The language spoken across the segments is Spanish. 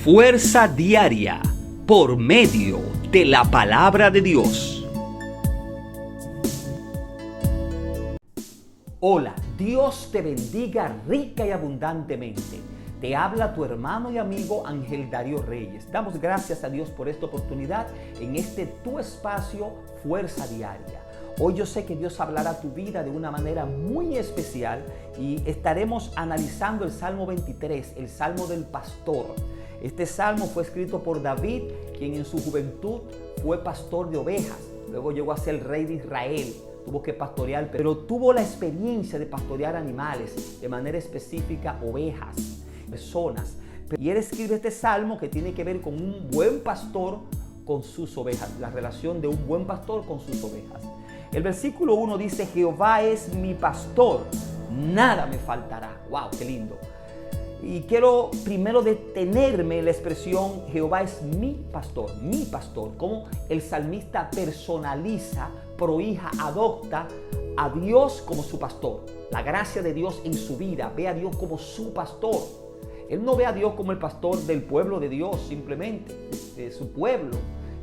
Fuerza diaria por medio de la palabra de Dios. Hola, Dios te bendiga rica y abundantemente. Te habla tu hermano y amigo Ángel Darío Reyes. Damos gracias a Dios por esta oportunidad en este tu espacio Fuerza Diaria. Hoy yo sé que Dios hablará a tu vida de una manera muy especial y estaremos analizando el Salmo 23, el Salmo del Pastor. Este salmo fue escrito por David, quien en su juventud fue pastor de ovejas. Luego llegó a ser el rey de Israel. Tuvo que pastorear, pero tuvo la experiencia de pastorear animales, de manera específica ovejas, personas. Y él escribe este salmo que tiene que ver con un buen pastor con sus ovejas, la relación de un buen pastor con sus ovejas. El versículo 1 dice: Jehová es mi pastor, nada me faltará. ¡Wow! ¡Qué lindo! Y quiero primero detenerme en la expresión Jehová es mi pastor, cómo el salmista personaliza, prohija, adopta a Dios como su pastor. La gracia de Dios en su vida, ve a Dios como su pastor. Él no ve a Dios como el pastor del pueblo de Dios simplemente, de su pueblo,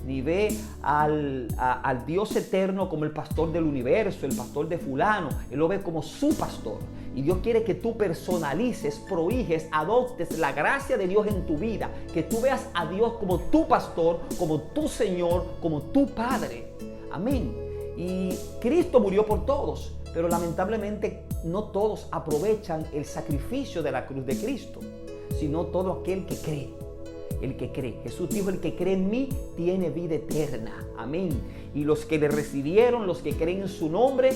ni ve al Dios eterno como el pastor del universo, el pastor de fulano. Él lo ve como su pastor. Y Dios quiere que tú personalices, prohijes, adoptes la gracia de Dios en tu vida. Que tú veas a Dios como tu pastor, como tu Señor, como tu Padre. Amén. Y Cristo murió por todos, pero lamentablemente no todos aprovechan el sacrificio de la cruz de Cristo, sino todo aquel que cree. El que cree. Jesús dijo: el que cree en mí tiene vida eterna. Amén. Y los que le recibieron, los que creen en su nombre,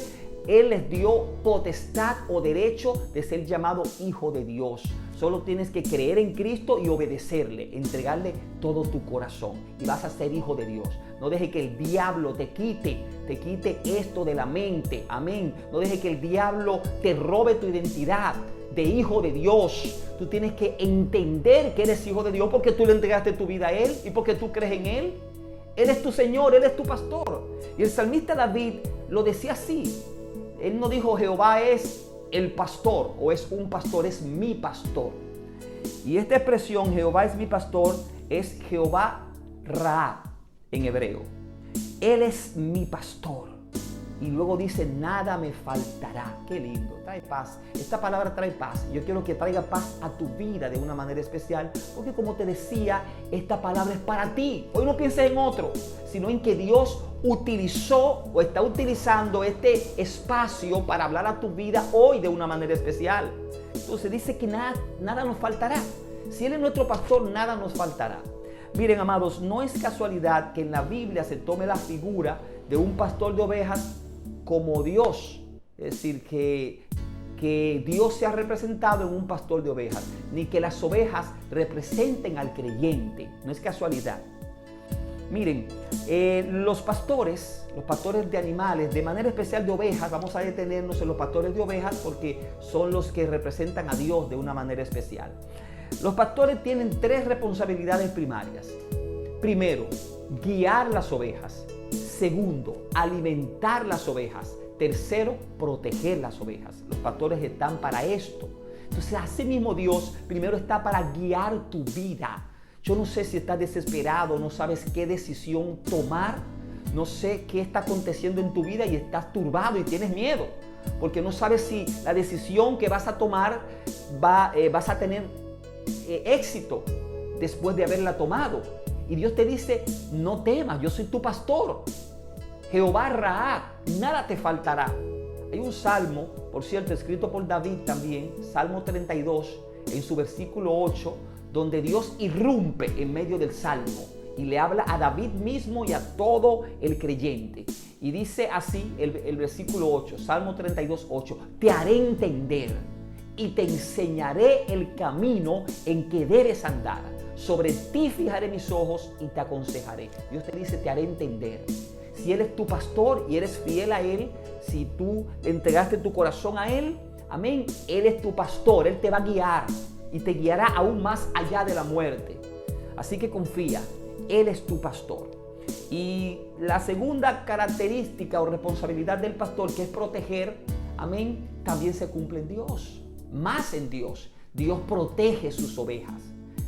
Él les dio potestad o derecho de ser llamado hijo de Dios. Solo tienes que creer en Cristo y obedecerle, entregarle todo tu corazón y vas a ser hijo de Dios. No deje que el diablo te quite esto de la mente. Amén. No deje que el diablo te robe tu identidad de hijo de Dios. Tú tienes que entender que eres hijo de Dios porque tú le entregaste tu vida a Él y porque tú crees en Él. Él es tu Señor, Él es tu pastor. Y el salmista David lo decía así. Él no dijo Jehová es el pastor o es un pastor, es mi pastor. Y esta expresión Jehová es mi pastor es Jehová Ra en hebreo. Él es mi pastor. Y luego dice: nada me faltará. Qué lindo, trae paz. Esta palabra trae paz. Yo quiero que traiga paz a tu vida de una manera especial, porque como te decía, esta palabra es para ti. Hoy no pienses en otro, sino en que Dios utilizó o está utilizando este espacio para hablar a tu vida hoy de una manera especial. Entonces dice que nada nos faltará. Si Él es nuestro pastor, nada nos faltará. Miren, amados, no es casualidad que en la Biblia se tome la figura de un pastor de ovejas como Dios. Es decir, que Dios se ha representado en un pastor de ovejas, ni que las ovejas representen al creyente. No es casualidad. Miren, los pastores de animales, de manera especial de ovejas, vamos a detenernos en los pastores de ovejas porque son los que representan a Dios de una manera especial. Los pastores tienen tres responsabilidades primarias. Primero, guiar las ovejas. Segundo, alimentar las ovejas. Tercero, proteger las ovejas. Los pastores están para esto. Entonces, así mismo Dios primero está para guiar tu vida. Yo no sé si estás desesperado, no sabes qué decisión tomar, no sé qué está aconteciendo en tu vida y estás turbado y tienes miedo, porque no sabes si la decisión que vas a tomar vas a tener éxito después de haberla tomado. Y Dios te dice: no temas, yo soy tu pastor. Jehová Ra, nada te faltará. Hay un salmo, por cierto, escrito por David también, Salmo 32, en su versículo 8, donde Dios irrumpe en medio del salmo y le habla a David mismo y a todo el creyente. Y dice así el versículo 8, Salmo 32, 8: te haré entender y te enseñaré el camino en que debes andar. Sobre ti fijaré mis ojos y te aconsejaré. Dios te dice: te haré entender. Si Él es tu pastor y eres fiel a Él, si tú le entregaste tu corazón a Él, amén, Él es tu pastor, Él te va a guiar y te guiará aún más allá de la muerte. Así que confía, Él es tu pastor. Y la segunda característica o responsabilidad del pastor, que es proteger, amén, también se cumple en Dios, más en Dios. Dios protege sus ovejas.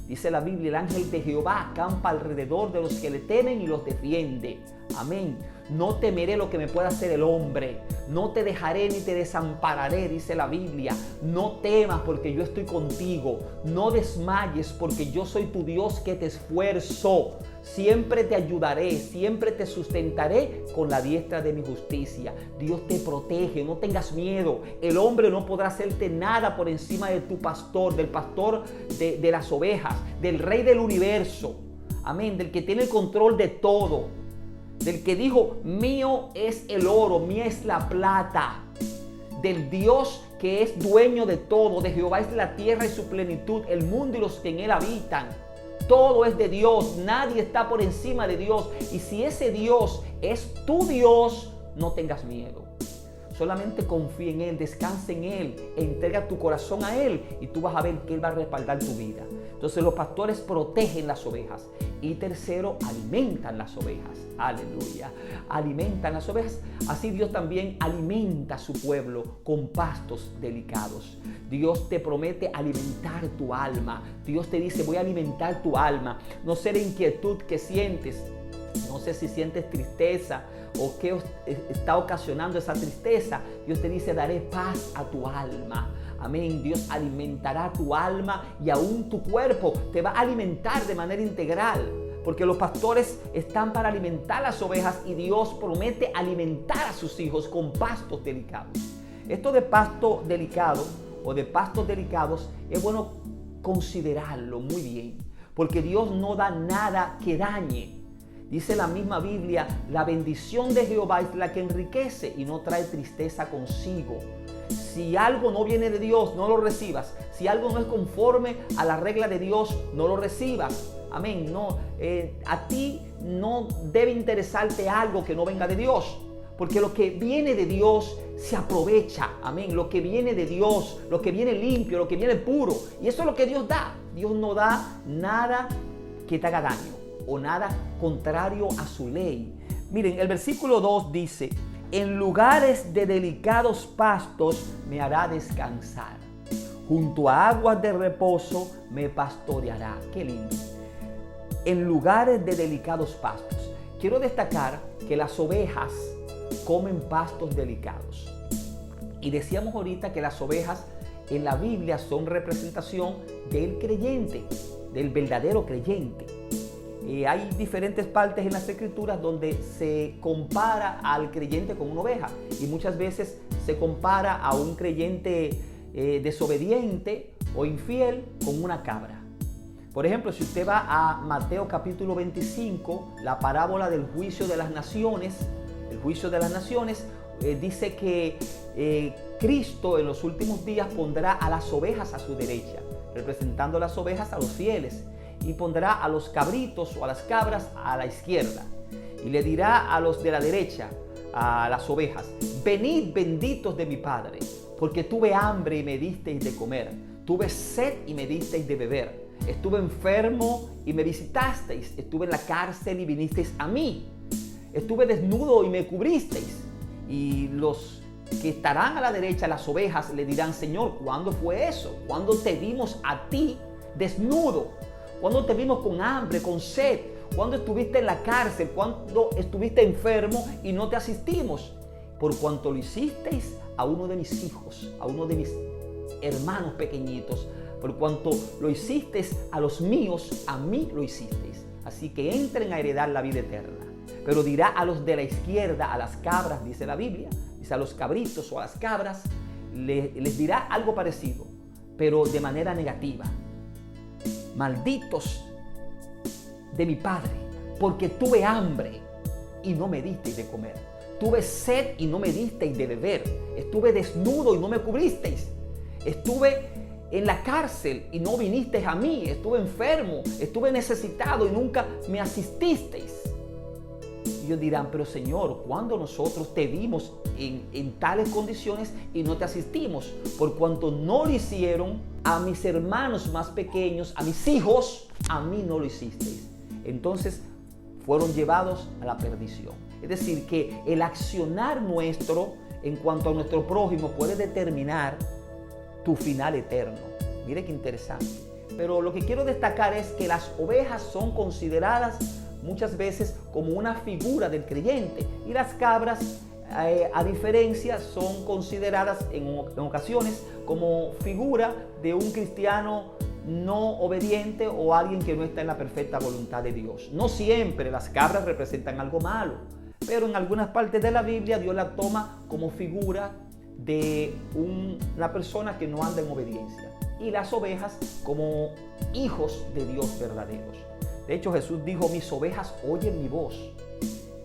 Dice la Biblia, el ángel de Jehová acampa alrededor de los que le temen y los defiende. Amén. No temeré lo que me pueda hacer el hombre. No te dejaré ni te desampararé, dice la Biblia. No temas porque yo estoy contigo. No desmayes porque yo soy tu Dios que te esfuerzo. Siempre te ayudaré, siempre te sustentaré con la diestra de mi justicia. Dios te protege, no tengas miedo. El hombre no podrá hacerte nada por encima de tu pastor, del pastor de las ovejas, del rey del universo. Amén, del que tiene el control de todo. Del que dijo, mío es el oro, mía es la plata. Del Dios que es dueño de todo. De Jehová es la tierra y su plenitud, el mundo y los que en él habitan. Todo es de Dios, nadie está por encima de Dios. Y si ese Dios es tu Dios, no tengas miedo. Solamente confía en Él, descansa en Él, entrega tu corazón a Él y tú vas a ver que Él va a respaldar tu vida. Entonces los pastores protegen las ovejas. Y tercero, alimentan las ovejas. Aleluya. Alimentan las ovejas. Así Dios también alimenta a su pueblo con pastos delicados. Dios te promete alimentar tu alma. Dios te dice, voy a alimentar tu alma. No sé la inquietud que sientes. No sé si sientes tristeza o qué está ocasionando esa tristeza. Dios te dice, daré paz a tu alma. Amén. Dios alimentará tu alma y aún tu cuerpo te va a alimentar de manera integral. Porque los pastores están para alimentar las ovejas y Dios promete alimentar a sus hijos con pastos delicados. Esto de pasto delicado o de pastos delicados es bueno considerarlo muy bien. Porque Dios no da nada que dañe. Dice la misma Biblia, la bendición de Jehová es la que enriquece y no trae tristeza consigo. Si algo no viene de Dios, no lo recibas. Si algo no es conforme a la regla de Dios, no lo recibas. Amén. No, a ti no debe interesarte algo que no venga de Dios. Porque lo que viene de Dios se aprovecha. Amén. Lo que viene de Dios, lo que viene limpio, lo que viene puro. Y eso es lo que Dios da. Dios no da nada que te haga daño o nada contrario a su ley. Miren, el versículo 2 dice, en lugares de delicados pastos me hará descansar. Junto a aguas de reposo me pastoreará. Qué lindo. En lugares de delicados pastos. Quiero destacar que las ovejas comen pastos delicados. Y decíamos ahorita que las ovejas en la Biblia son representación del creyente, del verdadero creyente. Hay diferentes partes en las Escrituras donde se compara al creyente con una oveja y muchas veces se compara a un creyente desobediente o infiel con una cabra. Por ejemplo, si usted va a Mateo capítulo 25, la parábola del juicio de las naciones, el juicio de las naciones, dice que Cristo en los últimos días pondrá a las ovejas a su derecha, representando las ovejas a los fieles. Y pondrá a los cabritos o a las cabras a la izquierda. Y le dirá a los de la derecha, a las ovejas, venid benditos de mi Padre, porque tuve hambre y me disteis de comer, tuve sed y me disteis de beber, estuve enfermo y me visitasteis, estuve en la cárcel y vinisteis a mí, estuve desnudo y me cubristeis. Y los que estarán a la derecha, las ovejas, le dirán, Señor, ¿cuándo fue eso? ¿Cuándo te vimos a ti desnudo? ¿Cuándo te vimos con hambre, con sed? ¿Cuándo estuviste en la cárcel? ¿Cuándo estuviste enfermo y no te asistimos? Por cuanto lo hicisteis a uno de mis hijos, a uno de mis hermanos pequeñitos, por cuanto lo hicisteis a los míos, a mí lo hicisteis. Así que entren a heredar la vida eterna. Pero dirá a los de la izquierda, a las cabras, dice la Biblia, dice a los cabritos o a las cabras, les dirá algo parecido, pero de manera negativa. Malditos de mi Padre, porque tuve hambre y no me disteis de comer. Tuve sed y no me disteis de beber. Estuve desnudo y no me cubristeis. Estuve en la cárcel y no vinisteis a mí. Estuve enfermo, estuve necesitado y nunca me asististeis. Y ellos dirán, pero Señor, ¿cuándo nosotros te vimos en tales condiciones y no te asistimos? Por cuanto no lo hicieron a mis hermanos más pequeños, a mis hijos, a mí no lo hicisteis. Entonces fueron llevados a la perdición. Es decir, que el accionar nuestro en cuanto a nuestro prójimo puede determinar tu final eterno. Mire qué interesante. Pero lo que quiero destacar es que las ovejas son consideradas muchas veces como una figura del creyente y las cabras, a diferencia, son consideradas en ocasiones como figura de un cristiano no obediente o alguien que no está en la perfecta voluntad de Dios. No siempre las cabras representan algo malo, pero en algunas partes de la Biblia Dios la toma como figura de una persona que no anda en obediencia, y las ovejas como hijos de Dios verdaderos. De hecho, Jesús dijo: mis ovejas oyen mi voz.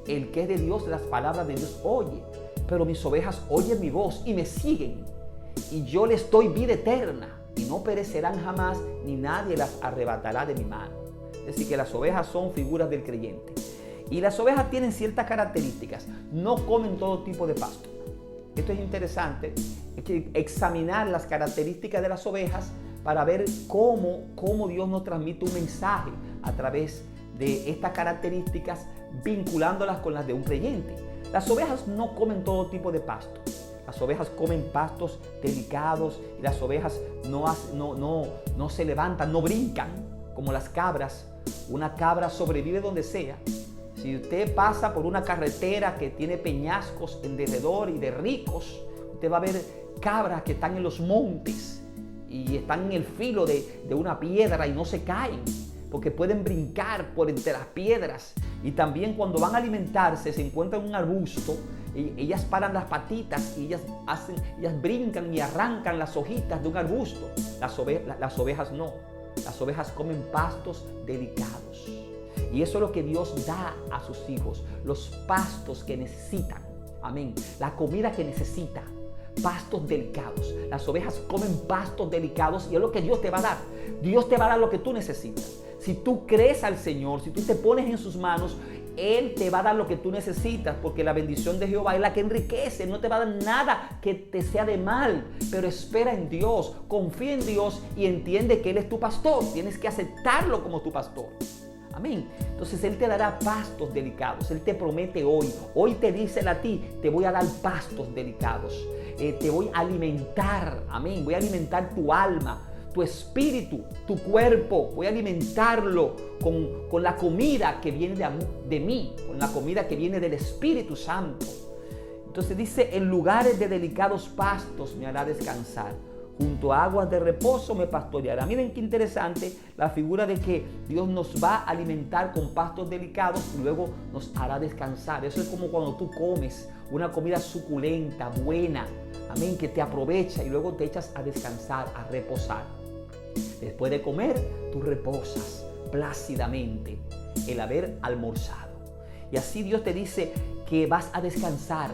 El que es de Dios, las palabras de Dios oye. Pero mis ovejas oyen mi voz y me siguen. Y yo les doy vida eterna. Y no perecerán jamás, ni nadie las arrebatará de mi mano. Es decir, que las ovejas son figuras del creyente. Y las ovejas tienen ciertas características. No comen todo tipo de pasto. Esto es interesante. Hay que examinar las características de las ovejas para ver cómo Dios nos transmite un mensaje a través de estas características, vinculándolas con las de un creyente. Las ovejas no comen todo tipo de pasto. Las ovejas comen pastos delicados y las ovejas no se levantan, no brincan como las cabras. Una cabra sobrevive donde sea. Si usted pasa por una carretera que tiene peñascos en derredor y de ricos, usted va a ver cabras que están en los montes y están en el filo de una piedra y no se caen, porque pueden brincar por entre las piedras. Y también cuando van a alimentarse se encuentran un arbusto, y ellas paran las patitas y ellas brincan y arrancan las hojitas de un arbusto. Las ovejas no. Las ovejas comen pastos delicados. Y eso es lo que Dios da a sus hijos, los pastos que necesitan. Amén. La comida que necesita. Pastos delicados. Las ovejas comen pastos delicados y es lo que Dios te va a dar. Dios te va a dar lo que tú necesitas. Si tú crees al Señor, si tú te pones en sus manos, Él te va a dar lo que tú necesitas, porque la bendición de Jehová es la que enriquece. No te va a dar nada que te sea de mal, pero espera en Dios, confía en Dios y entiende que Él es tu pastor. Tienes que aceptarlo como tu pastor. Amén. Entonces Él te dará pastos delicados. Él te promete hoy te dice a ti: te voy a dar pastos delicados. Te voy a alimentar. Amén. Voy a alimentar tu alma, tu espíritu, tu cuerpo. Voy a alimentarlo con la comida que viene de mí, con la comida que viene del Espíritu Santo. Entonces dice: en lugares de delicados pastos me hará descansar. Junto a aguas de reposo me pastoreará. Miren qué interesante la figura de que Dios nos va a alimentar con pastos delicados y luego nos hará descansar. Eso es como cuando tú comes una comida suculenta, buena, amén, que te aprovecha y luego te echas a descansar, a reposar. Después de comer, tú reposas plácidamente el haber almorzado. Y así Dios te dice que vas a descansar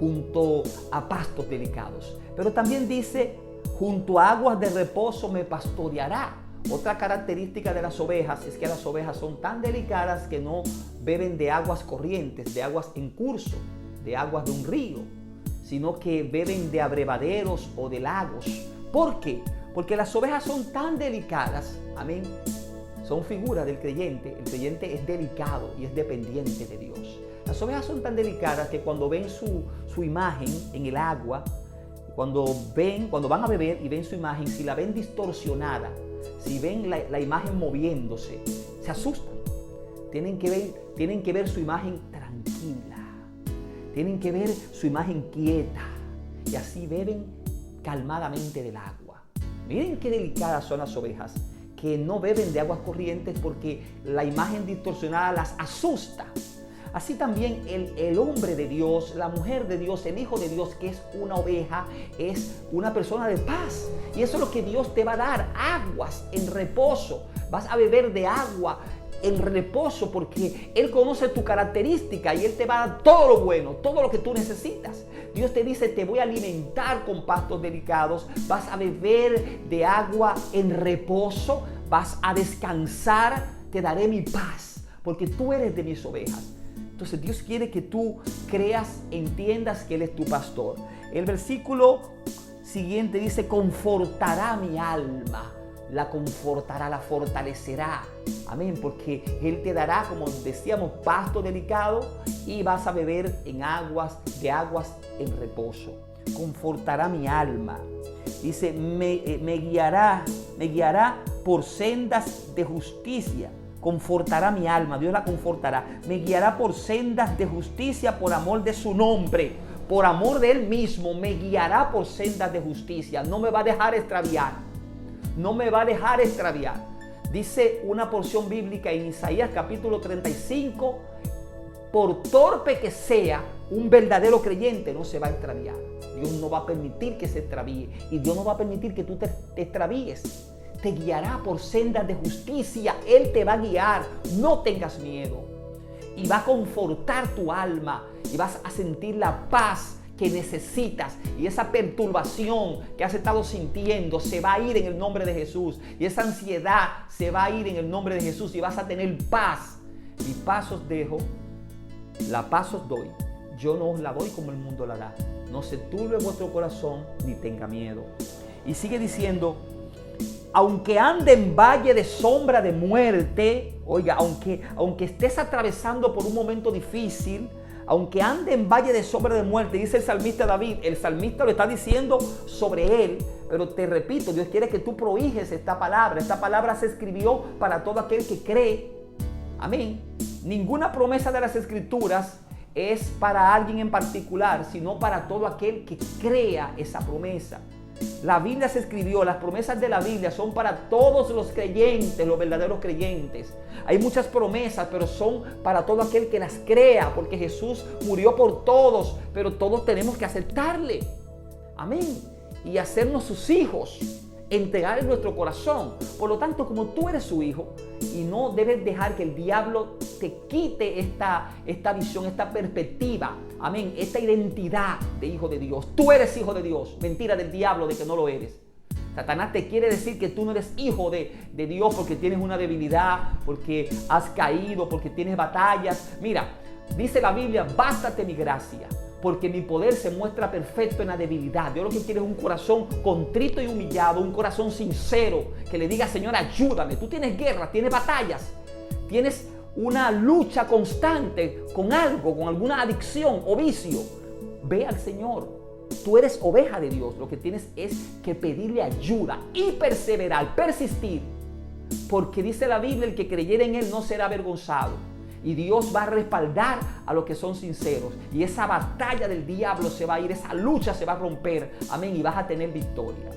junto a pastos delicados. Pero también dice: junto a aguas de reposo me pastoreará. Otra característica de las ovejas es que las ovejas son tan delicadas que no beben de aguas corrientes, de aguas en curso, de aguas de un río, sino que beben de abrevaderos o de lagos. ¿Por qué? Porque las ovejas son tan delicadas, amén, son figuras del creyente. El creyente es delicado y es dependiente de Dios. Las ovejas son tan delicadas que cuando ven su imagen en el agua, cuando van a beber y ven su imagen, si la ven distorsionada, si ven la imagen moviéndose, se asustan. Tienen que ver su imagen tranquila. Tienen que ver su imagen quieta. Y así beben calmadamente del agua. Miren qué delicadas son las ovejas, que no beben de aguas corrientes porque la imagen distorsionada las asusta. Así también el hombre de Dios, la mujer de Dios, el hijo de Dios, que es una oveja, es una persona de paz. Y eso es lo que Dios te va a dar: aguas en reposo. Vas a beber de agua en reposo porque Él conoce tu característica y Él te va a dar todo lo bueno, todo lo que tú necesitas. Dios te dice: te voy a alimentar con pastos delicados, vas a beber de agua en reposo, vas a descansar, te daré mi paz, porque tú eres de mis ovejas. Entonces Dios quiere que tú creas, entiendas que Él es tu pastor. El versículo siguiente dice: confortará mi alma. La confortará, la fortalecerá. Amén, porque Él te dará, como decíamos, pasto delicado y vas a beber de aguas en reposo. Confortará mi alma. Dice: me guiará por sendas de justicia. Confortará mi alma, Dios la confortará. Me guiará por sendas de justicia por amor de su nombre. Por amor de Él mismo me guiará por sendas de justicia. No me va a dejar extraviar. No me va a dejar extraviar. Dice una porción bíblica en Isaías capítulo 35, por torpe que sea, un verdadero creyente no se va a extraviar. Dios no va a permitir que se extravíe y Dios no va a permitir que tú te extravíes. Te guiará por sendas de justicia. Él te va a guiar. No tengas miedo. Y va a confortar tu alma y vas a sentir la paz que necesitas, y esa perturbación que has estado sintiendo se va a ir en el nombre de Jesús, y esa ansiedad se va a ir en el nombre de Jesús, y vas a tener paz. Mi paz os dejo, la paz os doy. Yo no os la doy como el mundo la da. No se turbe vuestro corazón ni tenga miedo. Y sigue diciendo, aunque ande en valle de sombra de muerte, oiga, aunque estés atravesando por un momento difícil, aunque ande en valle de sombra de muerte, dice el salmista David, el salmista lo está diciendo sobre él, pero te repito, Dios quiere que tú prohíjes esta palabra se escribió para todo aquel que cree, amén. Ninguna promesa de las escrituras es para alguien en particular, sino para todo aquel que crea esa promesa. La Biblia se escribió, las promesas de la Biblia son para todos los creyentes, los verdaderos creyentes. Hay muchas promesas, pero son para todo aquel que las crea, porque Jesús murió por todos, pero todos tenemos que aceptarle. Amén. Y hacernos sus hijos, entregar nuestro corazón. Por lo tanto, como tú eres su hijo, y no debes dejar que el diablo te quite esta visión, esta perspectiva, amén, esta identidad de hijo de Dios. Tú eres hijo de Dios. Mentira del diablo de que no lo eres. Satanás te quiere decir que tú no eres hijo de Dios porque tienes una debilidad, porque has caído, porque tienes batallas. Mira, dice la Biblia, bástate mi gracia, porque mi poder se muestra perfecto en la debilidad. Dios lo que quiere es un corazón contrito y humillado, un corazón sincero, que le diga, Señor, ayúdame. Tú tienes guerra, tienes batallas, tienes una lucha constante con algo, con alguna adicción o vicio. Ve al Señor. Tú eres oveja de Dios. Lo que tienes es que pedirle ayuda y perseverar, persistir. Porque dice la Biblia, el que creyera en Él no será avergonzado. Y Dios va a respaldar a los que son sinceros. Y esa batalla del diablo se va a ir, esa lucha se va a romper. Amén. Y vas a tener victoria.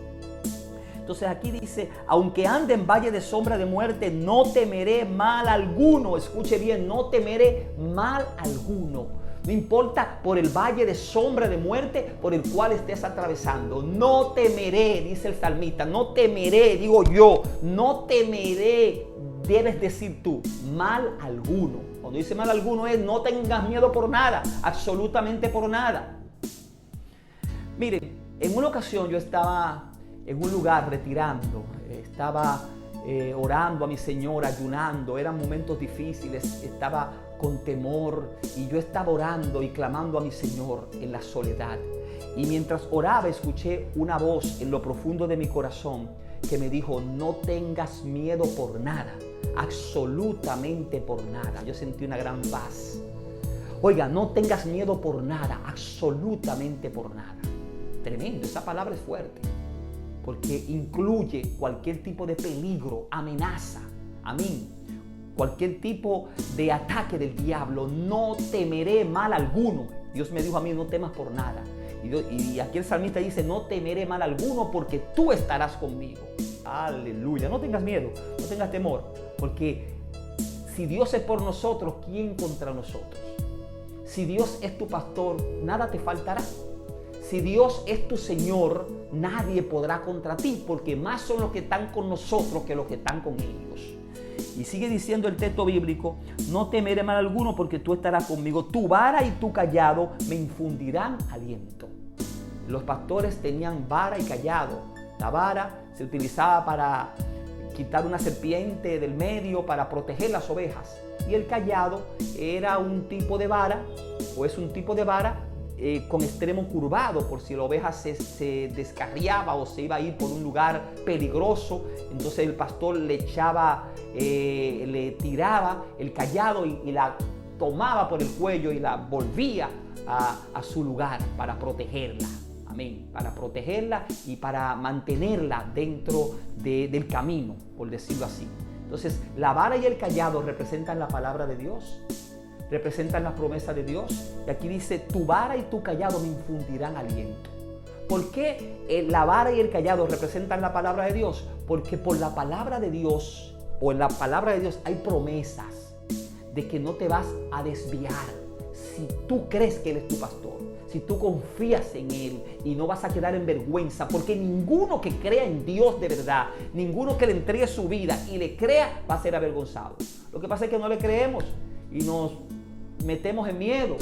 Entonces aquí dice, aunque ande en valle de sombra de muerte, no temeré mal alguno. Escuche bien, no temeré mal alguno. No importa por el valle de sombra de muerte por el cual estés atravesando. No temeré, dice el salmista. No temeré, digo yo. No temeré, debes decir tú, mal alguno. Cuando dice mal alguno es no tengas miedo por nada. Absolutamente por nada. Miren, en una ocasión yo estaba en un lugar retirando. Estaba orando a mi Señor, ayunando. Eran momentos difíciles. Estaba con temor y yo estaba orando y clamando a mi Señor en la soledad. Y mientras oraba escuché una voz en lo profundo de mi corazón que me dijo, no tengas miedo por nada, absolutamente por nada. Yo sentí una gran paz. Oiga, no tengas miedo por nada, absolutamente por nada. Tremendo, esa palabra es fuerte, porque incluye cualquier tipo de peligro, amenaza. Amén. Cualquier tipo de ataque del diablo, no temeré mal alguno. Dios me dijo a mí, no temas por nada. Y aquí el salmista dice, no temeré mal alguno porque tú estarás conmigo. Aleluya, no tengas miedo, no tengas temor, porque si Dios es por nosotros, ¿quién contra nosotros? Si Dios es tu pastor, nada te faltará. Si Dios es tu Señor, nadie podrá contra ti, porque más son los que están con nosotros que los que están con ellos. Y sigue diciendo el texto bíblico, no temeré mal alguno porque tú estarás conmigo. Tu vara y tu cayado me infundirán aliento. Los pastores tenían vara y cayado. La vara se utilizaba para quitar una serpiente del medio, para proteger las ovejas. Y el cayado era un tipo de vara, o es un tipo de vara con extremo curvado, por si la oveja se descarriaba o se iba a ir por un lugar peligroso. Entonces el pastor le tiraba el cayado y la tomaba por el cuello y la volvía a su lugar para protegerla. Amén. Para protegerla y para mantenerla dentro del camino, por decirlo así. Entonces, la vara y el cayado representan la palabra de Dios, representan la promesa de Dios. Y aquí dice, tu vara y tu cayado me infundirán aliento. ¿Por qué la vara y el cayado representan la palabra de Dios? Porque por la palabra de Dios, o en la palabra de Dios, hay promesas de que no te vas a desviar si tú crees que Él es tu pastor, si tú confías en Él y no vas a quedar en vergüenza, porque ninguno que crea en Dios de verdad, ninguno que le entregue su vida y le crea, va a ser avergonzado. Lo que pasa es que no le creemos y nos metemos en miedo.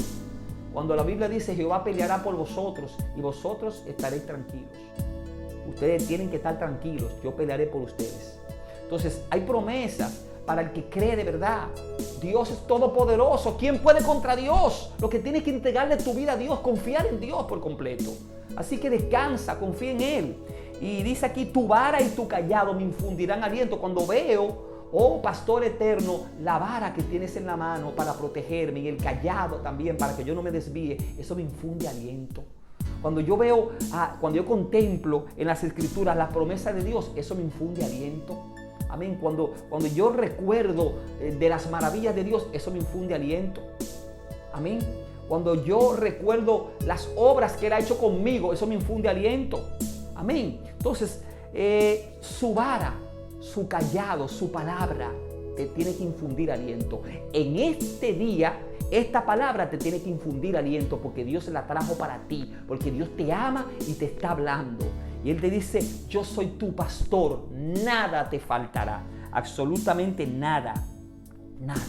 Cuando la Biblia dice, Jehová peleará por vosotros y vosotros estaréis tranquilos. Ustedes tienen que estar tranquilos, yo pelearé por ustedes. Entonces, hay promesas para el que cree de verdad. Dios es todopoderoso. ¿Quién puede contra Dios? Lo que tienes que entregarle tu vida a Dios, confiar en Dios por completo. Así que descansa, confía en Él. Y dice aquí, tu vara y tu cayado me infundirán aliento. Cuando veo, oh pastor eterno, la vara que tienes en la mano para protegerme y el cayado también para que yo no me desvíe, eso me infunde aliento. Cuando yo veo, cuando yo contemplo en las Escrituras las promesas de Dios, eso me infunde aliento. Amén. Cuando yo recuerdo de las maravillas de Dios, eso me infunde aliento. Amén. Cuando yo recuerdo las obras que Él ha hecho conmigo, eso me infunde aliento. Amén. Entonces, su vara, su cayado, su palabra te tiene que infundir aliento. En este día, esta palabra te tiene que infundir aliento porque Dios la trajo para ti, porque Dios te ama y te está hablando. Y Él te dice, yo soy tu pastor, nada te faltará, absolutamente nada, nada.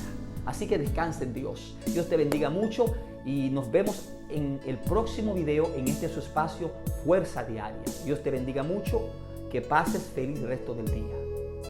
Así que descansa en Dios. Dios te bendiga mucho y nos vemos en el próximo video en este su espacio, Fuerza Diaria. Dios te bendiga mucho, que pases feliz resto del día.